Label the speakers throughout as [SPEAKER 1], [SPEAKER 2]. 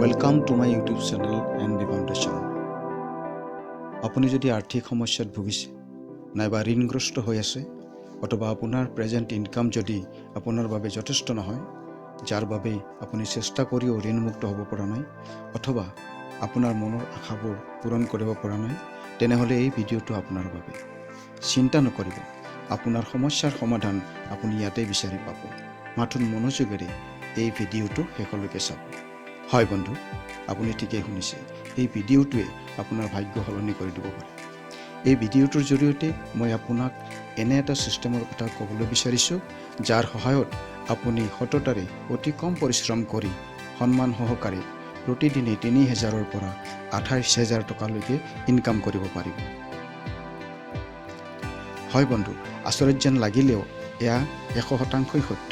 [SPEAKER 1] Welcome to my YouTube channel and the foundation. আপুনি যদি আৰ্থিক সমস্যাত ভুগিছে নাইবা ঋণগ্ৰস্ত হৈ আছে অথবা আপোনাৰ প্ৰেজেন্ট ইনকাম যদি আপোনাৰ বাবে যথেষ্ট নহয় যাৰ বাবে আপুনি চেষ্টা কৰিও ঋণমুক্ত হ'ব পৰা নাই অথবা আপোনাৰ মনৰ আশাবোৰ পূৰণ কৰিব পৰা নাই তেনেহলে এই ভিডিঅটো আপোনাৰ বাবে চিন্তা নকৰিব আপোনাৰ সমস্যাৰ সমাধান আপুনি ইয়াতে বিচাৰি পাব মাথো মনোযোগেৰে এই ভিডিঅটো শেষলৈকে চাব হয় বন্ধু আপুনি ঠিকই শুনিছে এই ভিডিঅটোৱে আপোনাৰ ভাগ্য সলনি কৰি দিব পাৰে এই ভিডিঅটোৰ জৰিয়তে মই আপোনাক এনে এটা সিস্টেমৰ কথা ক'বলৈ বিচাৰিছো যাৰ সহায়ত আপুনি সততাৰে অতি কম পৰিশ্ৰম কৰি সন্মান সহকাৰে প্ৰতিদিনে ৩০০০ ৰ পৰা ২৮০০০ টকালৈকে ইনকাম কৰিব পাৰিব হয় বন্ধু আচৰিত যেন লাগিলেও এয়া ১০০% সত্য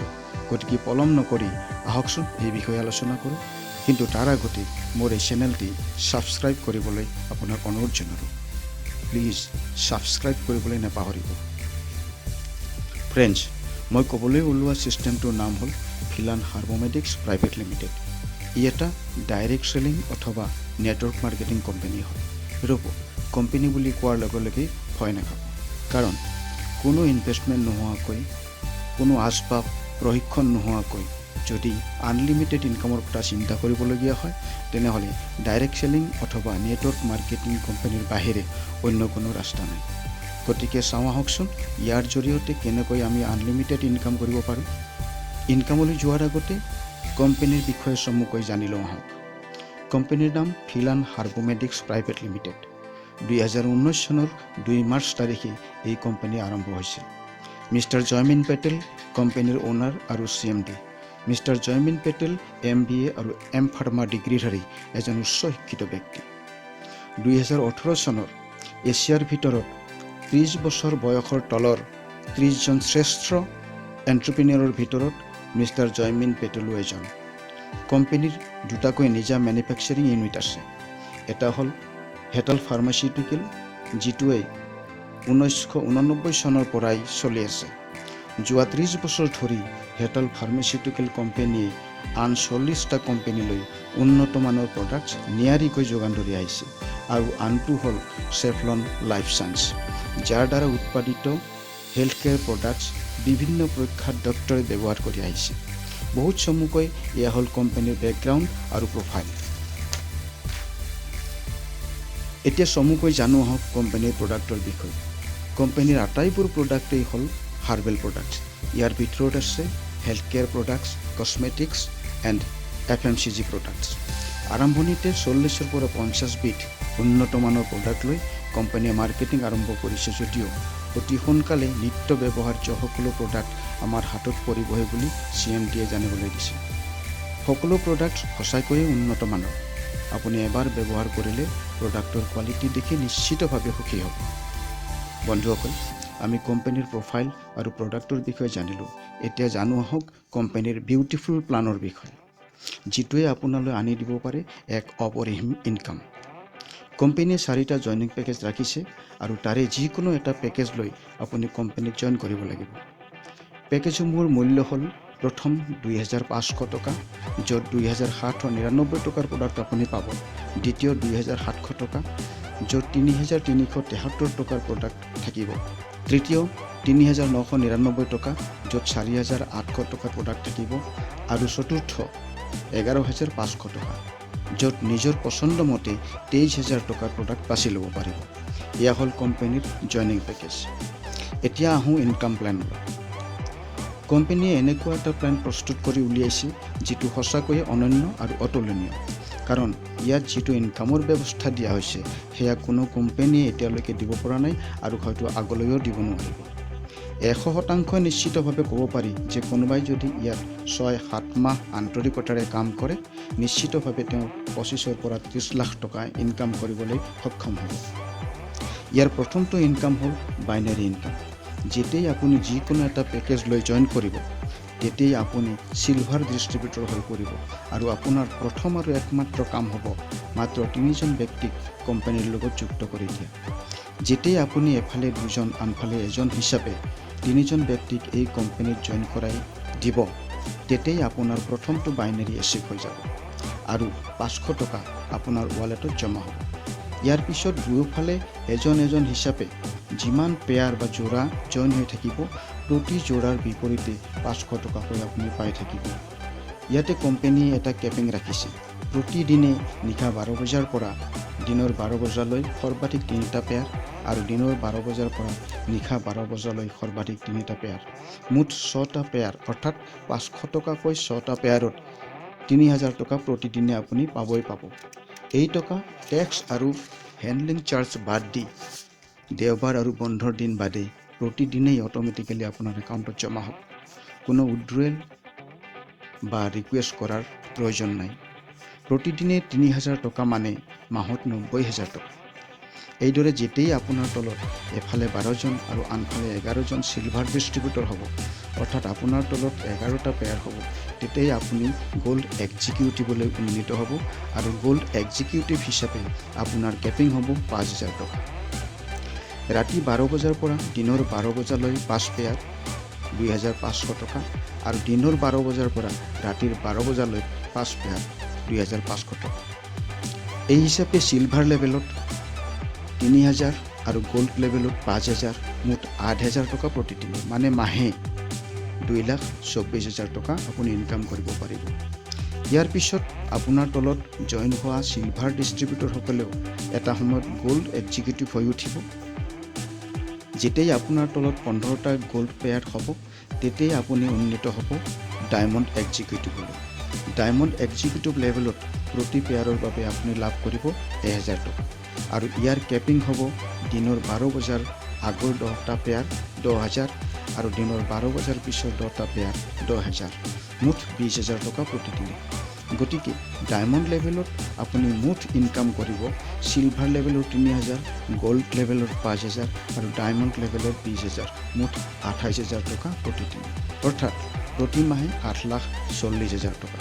[SPEAKER 1] গতিকে পলম নকৰি আহকচোন এই বিষয়ে আলোচনা কৰোঁ কিন্তু তাৰ আগতে মোৰ এই চেনেলটি সাবস্ক্ৰাইব কৰিবলৈ আপোনাক অনুৰোধ জনালোঁ প্লিজ সাবস্ক্ৰাইব কৰিবলৈ নাপাহৰিব ফ্ৰেণ্ডছ মই ক'বলৈ ওলোৱা সিস্টেমটোৰ নাম হ'ল ফিলান হাৰ্বোমেটিক্স প্ৰাইভেট লিমিটেড ই এটা ডাইৰেক্ট সেলিং অথবা নেটৱৰ্ক মাৰ্কেটিং কোম্পানী হয় ৰ'ব কোম্পানী বুলি কোৱাৰ লগে লগে ভয় নাখাব কাৰণ কোনো ইনভেষ্টমেণ্ট নোহোৱাকৈ কোনো আচবাব প্ৰশিক্ষণ নোহোৱাকৈ যদি আনলিমিটেড ইনকামৰ কথা চিন্তা কৰিবলগীয়া হয় তেনেহলে ডাইৰেক্ট সেলিং অথবা নেটৱৰ্ক মাৰ্কেটিং কোম্পানীৰ বাহিৰে অন্য কোনো ৰাস্তা নাই গতিকে চাওঁ আহকচোন ইয়াৰ জৰিয়তে কেনেকৈ আমি আনলিমিটেড ইনকাম কৰিব পাৰোঁ ইনকামলৈ যোৱাৰ আগতে কোম্পানীৰ বিষয়ে চমুকৈ জানি লওঁ আহক কোম্পানীৰ নাম ফিলান হাৰ্বোমেটিক্স প্ৰাইভেট লিমিটেড ২০১৯ চনৰ ২ মাৰ্চ তাৰিখে এই কোম্পানী আৰম্ভ হৈছিল মিষ্টাৰ জয়মিন পেটেল কোম্পানীৰ ওনাৰ আৰু CMD মিষ্টাৰ জয়মিন পেটেল MBA আৰু M ফাৰ্মা ডিগ্ৰীধাৰী এজন উচ্চ শিক্ষিত ব্যক্তি ২০১৮ চনৰ এছিয়াৰ ভিতৰত ৩০ বছৰ বয়সৰ তলৰ ৩০ জন শ্ৰেষ্ঠ এণ্টাৰপ্ৰিনিয়ৰৰ ভিতৰত মিষ্টাৰ জয়মিন পেটেলো এজন কোম্পানীৰ দুটাকৈ নিজা মেনুফেকচাৰিং ইউনিট আছে এটা হ'ল হেটেল ফাৰ্মাচিউটিকেল যিটোৱে ১৯৮৯ চনৰ পৰাই চলি আছে যোৱা ৩০ বছৰ ধৰি হেটেল ফাৰ্মাচিউটিকেল কোম্পানীয়ে আন ৪০টা কোম্পানীলৈ উন্নত মানৰ প্ৰডাক্টছ নিয়াৰিকৈ যোগান ধৰি আহিছে আৰু আনটো হ'ল চেফলন লাইফ সায়েন্স যাৰ দ্বাৰা উৎপাদিত হেল্থ কেয়াৰ প্ৰডাক্টছ বিভিন্ন প্ৰখ্যাত ডক্টৰে ব্যৱহাৰ কৰি আহিছে বহুত চমুকৈ এয়া হ'ল কোম্পানীৰ বেকগ্ৰাউণ্ড আৰু প্ৰফাইল এতিয়া চমুকৈ জানো আহক কোম্পানীৰ প্ৰডাক্টৰ বিষয়ে কোম্পানীৰ আটাইবোৰ প্ৰডাক্টেই হ'ল হাৰ্বেল প্ৰডাক্টছ ইয়াৰ ভিতৰত আছে health care products cosmetics and FMCG products আৰম্ভণিতে ৪০ৰ পৰা ৫০ বিধ উন্নত মানৰ প্ৰডাক্ট লৈ কোম্পানীয়ে মাৰ্কেটিং আৰম্ভ কৰিছে যদিও অতি সোনকালে নিত্য ব্যৱহাৰ্য সকলো প্ৰডাক্ট আমাৰ হাতত পৰিবহে বুলি CMDয়ে জানিবলৈ দিছে সকলো প্ৰডাক্ট সঁচাকৈয়ে উন্নত মানৰ আপুনি এবাৰ ব্যৱহাৰ কৰিলে প্ৰডাক্টৰ কোৱালিটি দেখি নিশ্চিতভাৱে সুখী হ'ব বন্ধুসকল আমি কোম্পানীৰ প্ৰফাইল আৰু প্ৰডাক্টৰ বিষয়ে জানিলোঁ এতিয়া জানো আহক কোম্পানীৰ বিউটিফুল প্লানৰ বিষয়ে যিটোৱে আপোনালৈ আনি দিব পাৰে এক অপৰিসীম ইনকাম কোম্পানীয়ে 4টা জইনিং পেকেজ ৰাখিছে আৰু তাৰে যিকোনো এটা পেকেজ লৈ আপুনি কোম্পানীত জইন কৰিব লাগিব পেকেজসমূহৰ মূল্য হ'ল প্ৰথম ২৫০০ টকা য'ত ২৭৯৯ টকাৰ প্ৰডাক্ট আপুনি পাব দ্বিতীয় ২৭০০ টকা য'ত ৩৩৭৩ টকাৰ প্ৰডাক্ট থাকিব তৃতীয় ৩৯৯৯ টকা য'ত ৪৮০০ টকাৰ প্ৰডাক্ট থাকিব আৰু চতুৰ্থ ১১৫০০ টকা য'ত নিজৰ পচন্দ মতে ২৩০০০ টকাৰ প্ৰডাক্ট বাছি ল'ব পাৰিব এয়া হ'ল কোম্পানীৰ জইনিং পেকেজ এতিয়া আহোঁ ইনকাম প্লেনলৈ কোম্পানীয়ে এনেকুৱা এটা প্লেন প্ৰস্তুত কৰি উলিয়াইছে যিটো সঁচাকৈয়ে অনন্য আৰু অতুলনীয় কাৰণ ইয়াত যিটো ইনকামৰ ব্যৱস্থা দিয়া হৈছে সেয়া কোনো কোম্পানীয়ে এতিয়ালৈকে দিব পৰা নাই আৰু হয়তো আগলৈও দিব নোৱাৰিব ১০০% নিশ্চিতভাৱে ক'ব পাৰি যে কোনোবাই যদি ইয়াত ৬-৭ মাহ আন্তৰিকতাৰে কাম কৰে নিশ্চিতভাৱে তেওঁ ২৫ৰ পৰা ৩০ লাখ টকা ইনকাম কৰিবলৈ সক্ষম হ'ব ইয়াৰ প্ৰথমটো ইনকাম হ'ল বাইনাৰী ইনকাম যেতিয়াই আপুনি যিকোনো এটা পেকেজ লৈ জইন কৰিব তেতিয়াই আপুনি সিলভাৰ ডিষ্ট্ৰিবিউটৰ হৈ পৰিব আৰু আপোনাৰ প্ৰথম আৰু একমাত্ৰ কাম হ'ব মাত্ৰ ৩জন ব্যক্তিক কোম্পানীৰ লগত যুক্ত কৰি দিয়া যেতিয়াই আপুনি এফালে দুজন আনফালে এজন হিচাপে ৩জন ব্যক্তিক এই কোম্পানীত জইন কৰাই দিব তেতিয়াই আপোনাৰ প্ৰথমটো বাইনাৰী এচিভ হৈ যাব আৰু 500 টকা আপোনাৰ ৱালেটত জমা হ'ব। ইয়াৰ পিছত দুয়োফালে এজন হিচাপে যিমান পেয়াৰ বা যোৰা জইন হৈ থাকিব প্ৰতি যোৰাৰ বিপৰীতে 500 টকাকৈ আপুনি পাই থাকিব। ইয়াতে কোম্পানীয়ে এটা কেপিং ৰাখিছে, প্ৰতিদিনে নিশা 12 বজাৰ পৰা দিনৰ 12 বজালৈ সৰ্বাধিক 3টা পেয়াৰ আৰু দিনৰ 12 বজাৰ পৰা নিশা 12 বজালৈ সৰ্বাধিক 3টা পেয়াৰ, মুঠ 6টা পেয়াৰ, অৰ্থাৎ 500 টকাকৈ 6টা পেয়াৰত 3000 টকা প্ৰতিদিনে আপুনি পাবই পাব। এই টকা টেক্স আৰু হেণ্ডলিং চাৰ্জ বাদ দি দেওবাৰ আৰু বন্ধৰ দিন বাদে প্ৰতিদিনেই অট'মেটিকেলি আপোনাৰ একাউণ্টত জমা হ'ব। কোনো উইথড্ৰৱেল বা ৰিকুৱেষ্ট কৰাৰ প্ৰয়োজন নাই। প্ৰতিদিনে 3000 টকা মানে মাহত 90000 টকা। এইদৰে যেতিয়াই আপোনাৰ তলত এফালে 12জন আৰু আনফালে 11জন চিলভাৰ ডিষ্ট্ৰিবিউটৰ হ'ব, অৰ্থাৎ আপোনাৰ তলত 11টা পেয়াৰ হ'ব, তেতিয়াই আপুনি গোল্ড এক্সিকিউটিভলৈ উন্নীত হ'ব আৰু গোল্ড এক্সিকিউটিভ হিচাপে আপোনাৰ কেপিং হ'ব 5000 টকা। ৰাতি 12 বজাৰ পৰা দিনৰ 12 বজালৈ 5 পেয়াৰ 2500 টকা আৰু দিনৰ 12 বজাৰ পৰা ৰাতিৰ 12 বজালৈ 5 পেয়াৰ 2500 টকা। এই হিচাপে চিলভাৰ লেভেলত 3000 আৰু গোল্ড লেভেলত 5000, মুঠ 8000 টকা প্ৰতিদিনে, মানে মাহে 2,24,000 টকা আপুনি ইনকাম কৰিব পাৰিব। ইয়াৰ পিছত আপোনাৰ তলত জইন হোৱা চিলভাৰ ডিষ্ট্ৰিবিউটৰসকলেও এটা সময়ত গোল্ড এক্সিকিউটিভ হৈ উঠিব। যেতিয়াই আপোনাৰ তলত 15টা গোল্ড পেয়াৰ হ'ব, তেতিয়াই আপুনি উন্নীত হ'ব ডায়মণ্ড এক্সিকিউটিভলৈ। ডায়মণ্ড এক্সিকিউটিভ লেভেলত প্ৰতি পেয়াৰৰ বাবে আপুনি লাভ কৰিব 1000 টকা আৰু ইয়াৰ কেপিং হ'ব দিনৰ 12 বজাৰ আগৰ 10টা পেয়াৰ 10,000 আৰু দিনৰ 12 বজাৰ পিছৰ 10টা পেয়াৰ 10,000, মুঠ 20,000 টকা প্ৰতিদিনে। গতিকে ডায়মণ্ড লেভেলত আপুনি মুঠ ইনকাম কৰিব চিলভাৰ লেভেলত 3000, গোল্ড লেভেলত 5000 আৰু ডায়মণ্ড লেভেলত 20,000, মুঠ 28,000 টকা প্ৰতিদিনে, অৰ্থাৎ প্ৰতি মাহে 8,40,000 টকা।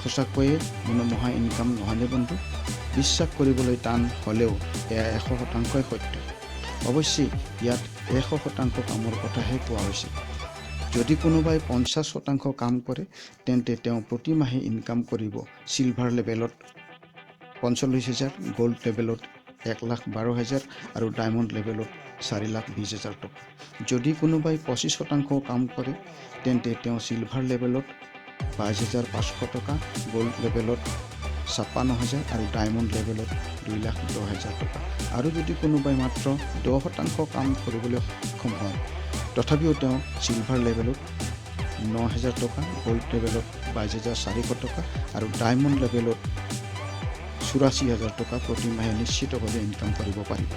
[SPEAKER 1] সঁচাকৈয়ে মনোমোহা ইনকাম নহয়নে বন্ধু? বিশ্বাস কৰিবলৈ টান হ'লেও এয়া 100% সত্য। অৱশ্যে ইয়াত 100% কামৰ কথাহে কোৱা হৈছে। যদি কোনোবাই 50% কাম কৰে, তেন্তে তেওঁ প্ৰতি মাহে ইনকাম কৰিব চিলভাৰ লেভেলত 45,000, গোল্ড লেভেলত 1,12,000 আৰু ডায়মণ্ড লেভেলত 4,20,000 টকা। যদি কোনোবাই 25% কাম কৰে, তেন্তে তেওঁ চিলভাৰ লেভেলত 22,500 টকা, গোল্ড লেভেলত 56,000 আৰু ডায়মণ্ড লেভেলত 2,10,000 টকা। আৰু যদি কোনোবাই মাত্ৰ 10% কাম কৰিবলৈ সক্ষম হয়, তথাপিও তেওঁ চিলভাৰ লেভেলত 9,000 টকা, গোল্ড লেভেলত 22,400 টকা আৰু ডায়মণ্ড লেভেলত 84,000 টকা প্ৰতি মাহে নিশ্চিতভাৱে ইনকাম কৰিব পাৰিব।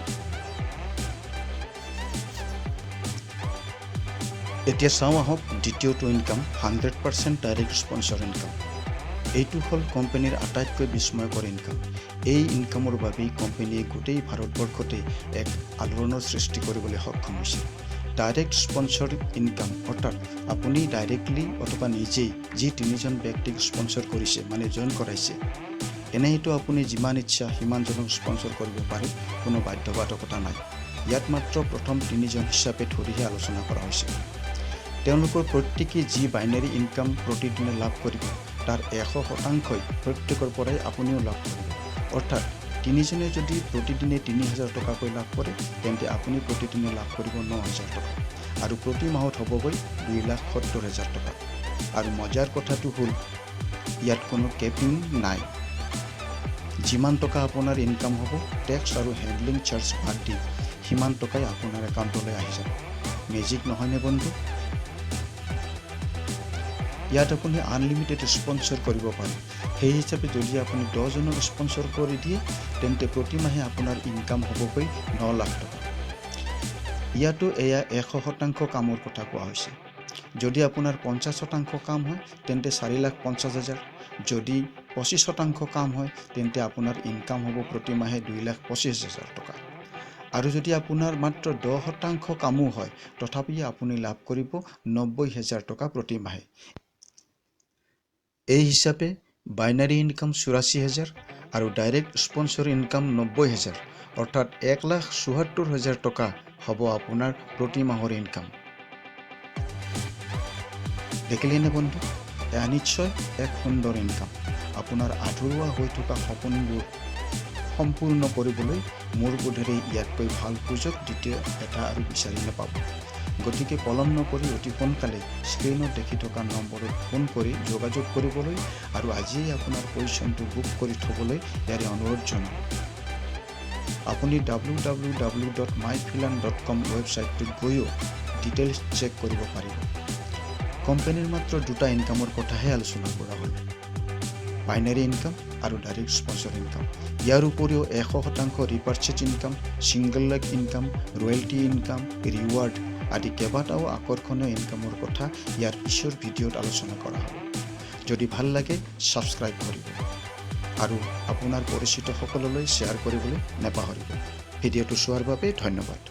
[SPEAKER 1] এতিয়া চাওঁ আহক দ্বিতীয়টো ইনকাম, 100% ডাইৰেক্ট স্পন্সৰ ইনকাম। এইটো হ'ল কোম্পানীৰ আটাইতকৈ বিস্ময়কৰ ইনকাম। এই ইনকামৰ বাবেই কোম্পানীয়ে গোটেই ভাৰতবৰ্ষতে এক আলোড়নৰ সৃষ্টি কৰিবলৈ সক্ষম হৈছে। ডাইৰেক্ট স্পন্সৰ ইনকাম, অৰ্থাৎ আপুনি ডাইৰেক্টলি অথবা নিজেই যি 3জন ব্যক্তিক স্পন্সৰ কৰিছে, মানে জইন কৰাইছে, এনেইতো আপুনি যিমান ইচ্ছা সিমানজনক স্পন্সৰ কৰিব পাৰে, কোনো বাধ্যবাধকতা নাই। ইয়াত মাত্ৰ প্ৰথম 3জন হিচাপে ধৰিহে আলোচনা কৰা হৈছে। তেওঁলোকৰ প্ৰত্যেকেই যি বাইনাৰী ইনকাম প্ৰতিদিনে লাভ কৰিব, তাৰ 100%ই প্ৰত্যেকৰ পৰাই আপুনিও লাভ কৰিব। অৰ্থাৎ 3জনে যদি প্ৰতিদিনে 3000 টকাকৈ লাভ কৰে, তেন্তে আপুনি প্ৰতিদিনে লাভ কৰিব 9,000 টকা আৰু প্ৰতি মাহত হ'বগৈ 2,70,000 টকা। আৰু মজাৰ কথাটো হ'ল ইয়াত কোনো কেপিং নাই। যিমান টকা আপোনাৰ ইনকাম হ'ব, টেক্স আৰু হেণ্ডলিং চাৰ্জ বাদ দি সিমান টকাই আপোনাৰ একাউণ্টলৈ আহি যাব। মেজিক নহয়নে বন্ধু? ইয়াত আপুনি আনলিমিটেড স্পন্সৰ কৰিব পাৰে। সেই হিচাপে যদি আপুনি 10জনক স্পন্সৰ কৰি দিয়ে, তেন্তে প্ৰতি মাহে আপোনাৰ ইনকাম হ'বগৈ 9 লাখ টকা। ইয়াতো এয়া 100% কামৰ কথা কোৱা হৈছে। যদি আপোনাৰ 50% কাম হয়, তেন্তে 4,50,000। যদি 25% কাম হয়, তেন্তে আপোনাৰ ইনকাম হ'ব প্ৰতি মাহে 2,25,000 টকা। আৰু যদি আপোনাৰ মাত্ৰ 10% কামো হয়, তথাপি আপুনি লাভ কৰিব 90,000 টকা প্ৰতি মাহে। এই হিচাপে বাইনাৰী ইনকাম 84,000 আৰু ডাইৰেক্ট স্পন্সৰ ইনকাম 90,000, অৰ্থাৎ 1,74,000 টকা হ'ব আপোনাৰ প্ৰতি মাহৰ ইনকাম। দেখিলেনে বন্ধু? এয়া নিশ্চয় এক সুন্দৰ ইনকাম। আপোনাৰ আধৰুৱা হৈ থকা সপোনবোৰ সম্পূৰ্ণ কৰিবলৈ মোৰ বোধেৰে ইয়াতকৈ ভাল সুযোগ দ্বিতীয় এটা আৰু বিচাৰি নাপাব। গতিকে পলম নকৰি অতি সোনকালে স্ক্ৰীনত দেখি থকা নম্বৰত ফোন কৰি যোগাযোগ কৰিবলৈ আৰু আজিয়েই আপোনাৰ পজিশ্যনটো বুক কৰি থ'বলৈ ইয়াৰে অনুৰোধ জনাওঁ। আপুনি www.myfinland.com ৱেবছাইটটোত গৈও ডিটেইলছ চেক কৰিব পাৰিব। কোম্পানীৰ মাত্ৰ দুটা ইনকামৰ কথাহে আলোচনা কৰা হ'ল, বাইনাৰী ইনকাম আৰু ডাইৰেক্ট স্পন্সৰ ইনকাম। ইয়াৰ উপৰিও 100% repurchase income, single leg income, royalty income, reward আদি কেইবাটাও আকৰ্ষণীয় ইনকামৰ কথা ইয়াৰ পিছৰ ভিডিঅ'ত আলোচনা কৰা হ'ব। যদি ভাল লাগে ছাবস্ক্ৰাইব কৰিব আৰু আপোনাৰ পৰিচিত সকললৈ শ্বেয়াৰ কৰিবলৈ নাপাহৰিব। ভিডিঅ'টো চোৱাৰ বাবে ধন্যবাদ।